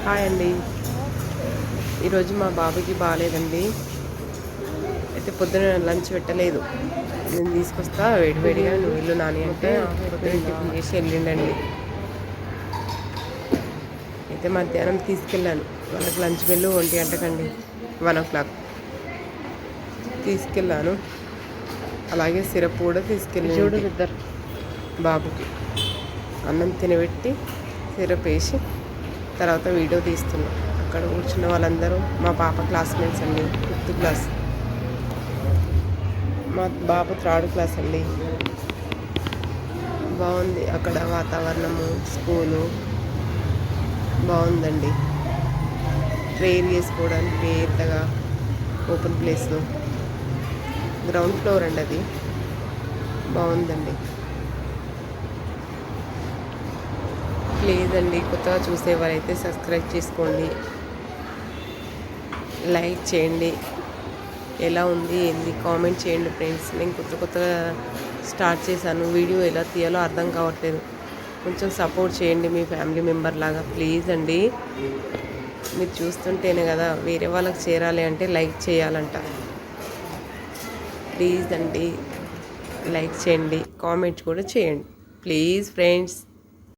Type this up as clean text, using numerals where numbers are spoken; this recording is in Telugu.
హాయ్ అండి. ఈరోజు మా బాబుకి బాగాలేదండి. అయితే పొద్దున లంచ్ పెట్టలేదు. నేను తీసుకొస్తా వేడివేడిగా, నువ్వు వెళ్ళు నాని అంటే పొద్దున టిఫిన్ చేసి వెళ్ళిండండి. అయితే మధ్యాహ్నం తీసుకెళ్ళాను. వాళ్ళకి లంచ్ బెల్లు 1 గంటకండి, 1 o'clock తీసుకెళ్ళాను. అలాగే సిరప్ కూడా తీసుకెళ్ళి ఇద్దరు బాబుకి అన్నం తినబెట్టి సిరప్ వేసి తర్వాత వీడియో తీస్తున్నాం. అక్కడ కూర్చున్న వాళ్ళందరూ మా పాప క్లాస్మేట్స్ అండి. 5th క్లాస్, మా బాబు 3rd క్లాస్ అండి. బాగుంది అక్కడ వాతావరణము, స్కూలు బాగుందండి. ప్రేయర్ చేసుకోవడానికి పెద్దగా ఓపెన్ ప్లేస్, గ్రౌండ్ ఫ్లోర్ అండి, అది బాగుందండి. ప్లీజ్ అండి, కొత్తగా చూసేవారైతే సబ్స్క్రైబ్ చేసుకోండి, లైక్ చేయండి. ఎలా ఉంది ఏంది కామెంట్ చేయండి ఫ్రెండ్స్. నేను కొత్తగా స్టార్ట్ చేశాను. వీడియో ఎలా తీయాలో అర్థం కావట్లేదు. కొంచెం సపోర్ట్ చేయండి మీ ఫ్యామిలీ మెంబర్ లాగా ప్లీజ్ అండి. మీరు చూస్తుంటేనే కదా వేరే వాళ్ళకి చేరాలి అంటే లైక్ చేయాలంట. ప్లీజ్ అండి, లైక్ చేయండి, కామెంట్ కూడా చేయండి ప్లీజ్ ఫ్రెండ్స్.